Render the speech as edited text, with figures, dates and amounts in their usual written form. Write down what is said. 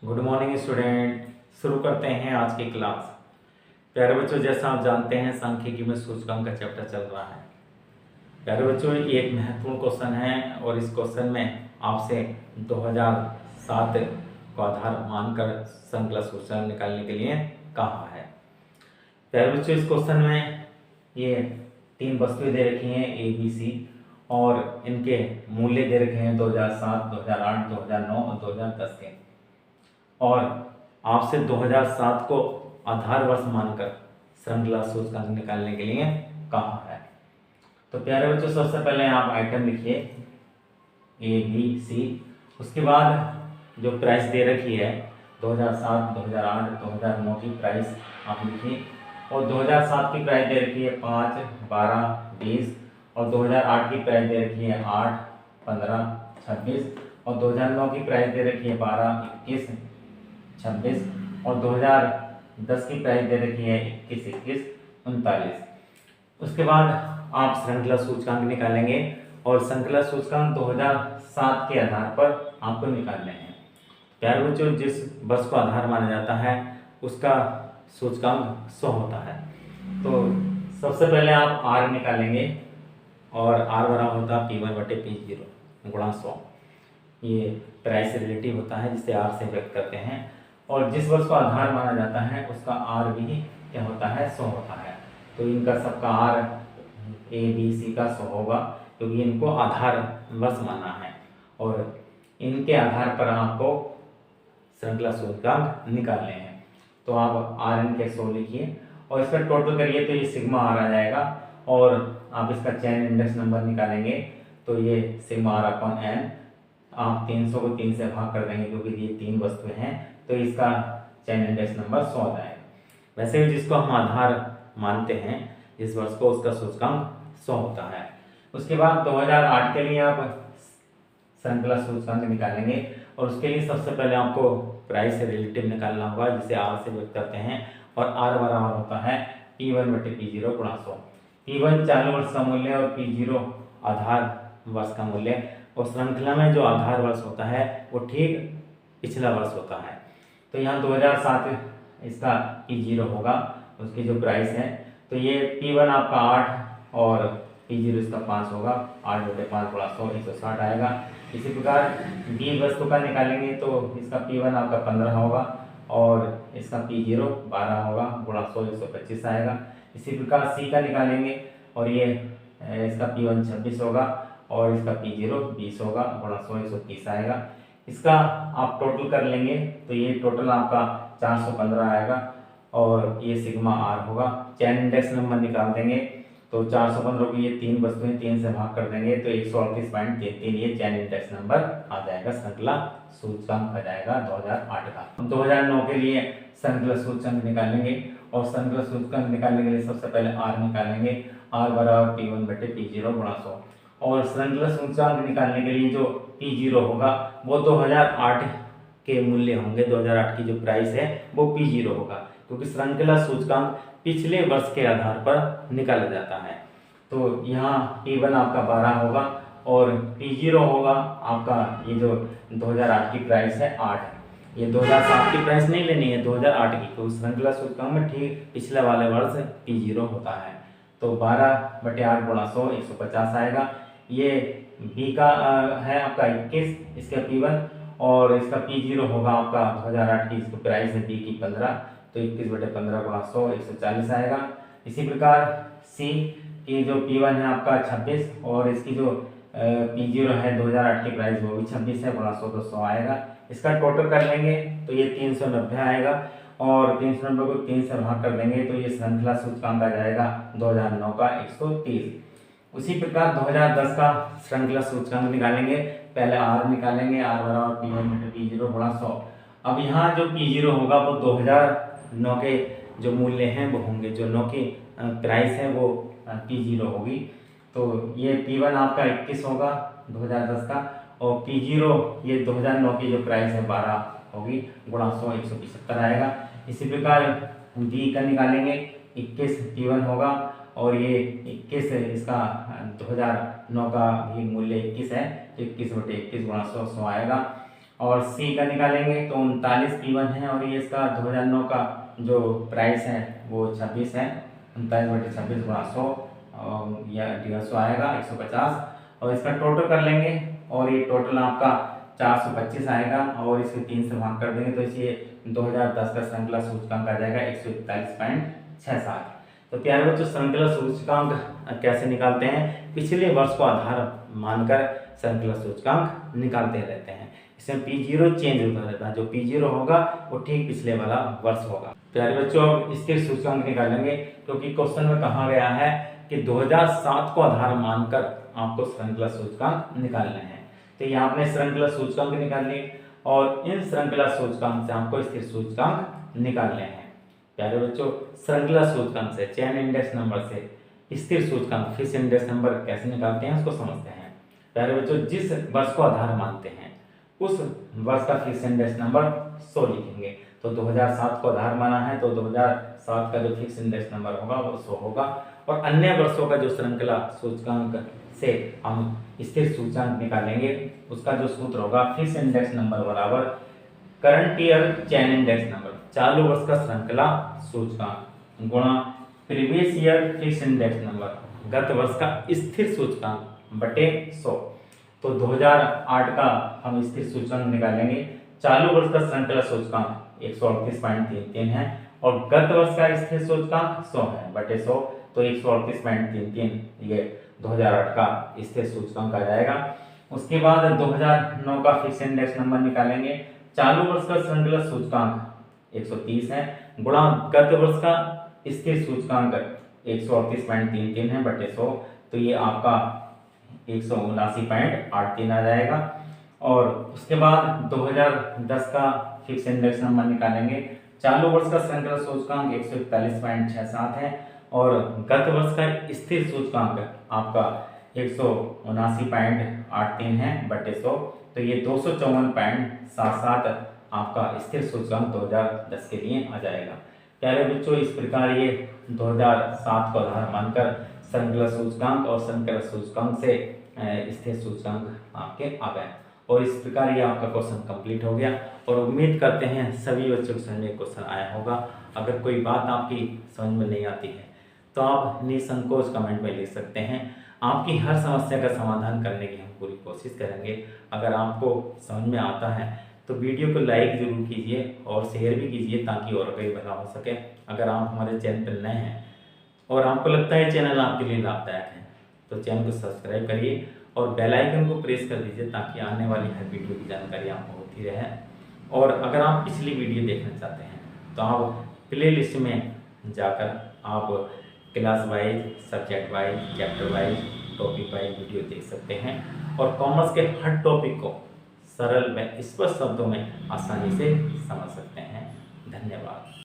Good morning student. शुरू करते हैं आज की क्लास। प्यारे बच्चों, जैसा आप जानते हैं सांख्यिकी में सूचकांक का चैप्टर चल रहा है। प्यारे बच्चों, ये एक महत्वपूर्ण क्वेश्चन है और इस क्वेश्चन में आपसे 2007 को आधार मानकर संकलन सूचकांक निकालने के लिए कहा है। प्यारे बच्चों, इस क्वेश्चन में ये 3 वस्तुएं दे रखी हैं ए बी सी और इनके मूल्य दे रखे हैं 2007, 2008, 2009 और 2010 के। और आपसे 2007 को आधार वर्ष मानकर श्रृंखला सूचकांक निकालने के लिए कहा है। तो प्यारे बच्चों, सबसे पहले आप आइटम लिखिए ए बी सी। उसके बाद जो प्राइस दे रखी है 2007, 2008, 2009 की प्राइस आप लिखिए। और 2007 की प्राइस दे रखी है 5, 12, 20 और 2008 की प्राइस दे रखी है 8, 15, 26 और 2009 की प्राइस दे रखी है 12, 21, 26 और 2010 की प्राइस दे रखी है 21, 21, 39। उसके बाद आप श्रृंखला सूचकांक निकालेंगे और श्रृंखला सूचकांक 2007 के आधार पर आपको निकालने हैं। प्यारे बच्चों, जिस वर्ष को आधार माना जाता है उसका सूचकांक 100 होता है। तो सबसे पहले आप आर निकालेंगे और आर बराबर होता है P1/P0 गुणा 100। ये प्राइस रिलेटिव होता है जिसे आर से व्यक्त करते हैं। और जिस वर्ष को आधार माना जाता है उसका आर भी क्या होता है, 100 होता है। तो इनका सबका आर ए बी सी का 100 होगा क्योंकि इनको आधार वर्ष माना है और इनके आधार पर आपको श्रृंखला सूचकांक निकालने हैं। तो आप आर एन के 100 लिखिए और इसका टोटल करिए तो ये सिग्मा आर आ जाएगा और आप इसका चैन इंडेक्स नंबर निकालेंगे तो ये सिग्मा आर अपॉन एन। आप 300 को 3 से भाग कर देंगे क्योंकि ये 3 वस्तुएं हैं तो इसका चैन इंडेक्स नंबर 100 आ जाएगा। वैसे भी जिसको हम आधार मानते हैं जिस वर्ष को, उसका सूचकांक 100 होता है। उसके बाद 2008 के लिए आप श्रृंखला सूचकांक निकालेंगे और उसके लिए सबसे पहले आपको प्राइस से रिलेटिव निकालना होगा जिसे आर से व्यक्त करते हैं और आर बराबर होता है P1/P0 गुणा 100। P1 चालू वर्ष का मूल्य और P0 आधार वर्ष का मूल्य। और श्रृंखला में जो आधार वर्ष होता है वो ठीक पिछला वर्ष होता है। तो यहाँ 2007 इसका P0 होगा, उसकी जो प्राइस है। तो ये P1 आपका 8 और P0 इसका 5 होगा। 8/5 गुणा 100 160 आएगा। इसी प्रकार B वस्तु का निकालेंगे तो इसका P1 आपका 15 होगा और इसका P0 12 होगा गुणा 100 125 आएगा। इसी प्रकार C का निकालेंगे और ये इसका P1 26 होगा और इसका P0 20 होगा गुणा 100 130 आएगा। इसका आप टोटल कर लेंगे तो ये टोटल आपका 415 आएगा और ये सिग्मा आर होगा। चैन इंडेक्स नंबर निकाल देंगे तो 415 की ये 3 वस्तुएं 3 से भाग कर देंगे तो 138.33 ये चैन इंडेक्स नंबर आ जाएगा। श्रृंखला सूचकांक आ जाएगा 2008 का। हम 2009 के लिए श्रृंखला सूचकांक निकालेंगे और श्रृंखला सूचकांक निकालने के लिए सबसे पहले आर निकालेंगे। आर बराबर P1/P0 गुणा 100 और श्रृंखला सूचकांक निकालने के लिए जो P0 होगा वो 2008 के मूल्य होंगे। 2008 की जो प्राइस है वो P0 होगा क्योंकि श्रृंखला सूचकांक पिछले वर्ष के आधार पर निकाला जाता है। तो यहाँ P1 आपका 12 होगा और P0 होगा आपका ये जो 2008 की प्राइस है 8। ये 2007 की प्राइस नहीं लेनी है, 2008 की। तो श्रृंखला सूचकांक में ठीक पिछले वाले वर्ष P0 होता है। तो 12/8 गुणा 100 150 आएगा। ये B का है आपका 21, इसका P1 और इसका P0 होगा आपका 2008 की इसको प्राइस है B की 15 तो 21/15 गुणा 100 140 आएगा। इसी प्रकार C की जो P1 है आपका 26 और इसकी जो P0 है 2008 की प्राइस वो भी 26 है गुणा 100 तो 100 आएगा। इसका टोटल कर लेंगे तो ये 390 आएगा और 390 को 3 से भाग कर देंगे तो ये श्रृंखला सूचकांक आ जाएगा 2009 का 130। उसी प्रकार 2010 का श्रृंखला सूचकांक निकालेंगे। पहले आर निकालेंगे, आर बराबर P1/P0 गुणा 100। अब यहाँ जो P0 होगा वो 2009 के जो मूल्य हैं वो होंगे, जो 9 की प्राइस है वो P0 होगी। तो ये P1 आपका 21 होगा 2010 का और P0 ये 2009 की जो प्राइस है 12 होगी गुणा 100 175 आएगा। इसी प्रकार D का निकालेंगे, 21 P1 होगा और ये 21 इसका 2009 का भी मूल्य 21 है तो 21/21 गुणा 100 100 आएगा। और सी का निकालेंगे तो 39 P1 है, और ये इसका 2009 का जो प्राइस है वो 26 है, 39/26 गुणा 100, या 150 आएगा 150, और इसका टोटल कर लेंगे और ये टोटल आपका 425 आएगा, और इसे 3 से भाग कर देंगे तो इसे 2010 का श्रृंखला सूचकांक आ जाएगा 141.67। तो प्यारे बच्चों, श्रृंखला सूचकांक कैसे निकालते हैं? पिछले वर्ष को आधार मानकर श्रृंखला सूचकांक निकालते रहते हैं। इसमें P0 चेंज होता रहता है, जो P0 होगा वो ठीक पिछले वाला वर्ष होगा। प्यारे बच्चों, अब स्थिर सूचकांक निकालेंगे, क्योंकि क्वेश्चन में कहा गया है कि 2007 को आधार मानकर आपको श्रृंखला सूचकांक निकालने हैं। तो यहाँ आपने श्रृंखला सूचकांक निकाल लिए, और इन श्रृंखला सूचकांक से आपको स्थिर सूचकांक निकालने हैं। प्यारे बच्चों, श्रृंखला सूचकांक से, चेन इंडेक्स नंबर से स्थिर सूचकांक, फिक्स इंडेक्स नंबर कैसे निकालते हैं उसको समझते हैं। प्यारे बच्चों, जिस वर्ष को आधार मानते हैं उस वर्ष का फिक्स इंडेक्स नंबर 100 लिखेंगे। तो 2007 को आधार माना है तो 2007 का जो फिक्स इंडेक्स नंबर होगा वो 100 होगा, और अन्य वर्षों का जो श्रृंखला सूचकांक से हम स्थिर सूचकांक निकालेंगे उसका जो सूत्र होगा, फिक्स इंडेक्स नंबर बराबर current year chain index number, चालू वर्ष का श्रृंखला सूचकांक, गुणा previous year fix index number, गत वर्ष का स्थिर सूचकांक बटे 100। तो 2008 का हम स्थिर सूचकांक निकालेंगे, चालू वर्ष का श्रृंखला सूचकांक 138.33 है, और गत वर्ष का स्थिर सूचकांक 100 है बटे 100, तो 138.33 ये 2008 का स्थिर सूचकांक आ जाएगा। उसके बाद 2009 का फिक्स इंडेक्स नंबर निकालेंगे, चालू वर्ष का श्रृंखला सूचकांक 130 है, गुणा गत वर्ष का स्थिर सूचकांक 138.33 है बटे 100, तो ये आपका 179.83 आ जाएगा। और उसके बाद 2010 का फिक्स इंडेक्स नंबर निकालेंगे, चालू वर्ष का श्रृंखला सूचकांक 141.67 है, और गत वर्ष का स्थिर सूचकांक आपका 179.83 है बटे 100, तो ये 254.77 आपका स्थिर सूचकांक 2010 के लिए आ जाएगा। प्यारे बच्चों, इस प्रकार ये 2007 को आधार मानकर श्रृंखला सूचकांक और श्रृंखला सूचकांक से स्थिर सूचकांक आपके आ गए, और इस प्रकार ये आपका क्वेश्चन कंप्लीट हो गया। और उम्मीद करते हैं सभी बच्चों को समझ में क्वेश्चन आया होगा। अगर कोई बात आपकी समझ में नहीं आती है तो आप निसंकोच कमेंट में लिख सकते हैं। आपकी हर समस्या का समाधान करने की हम पूरी कोशिश करेंगे। अगर आपको समझ में आता है तो वीडियो को लाइक जरूर कीजिए और शेयर भी कीजिए, ताकि और कोई भला हो सके। अगर आप हमारे चैनल पर नए हैं और आपको लगता है चैनल आपके लिए लाभदायक है तो चैनल को सब्सक्राइब करिए और बेल आइकन को प्रेस कर दीजिए, ताकि आने वाली हर वीडियो की जानकारी आपको होती रहे। और अगर आप पिछली वीडियो देखना चाहते हैं तो आप प्ले लिस्ट में जाकर आप class wise, subject wise, chapter wise, topic wise video देख सकते हैं, और कॉमर्स के हर टॉपिक को सरल व स्पष्ट शब्दों में आसानी से समझ सकते हैं। धन्यवाद।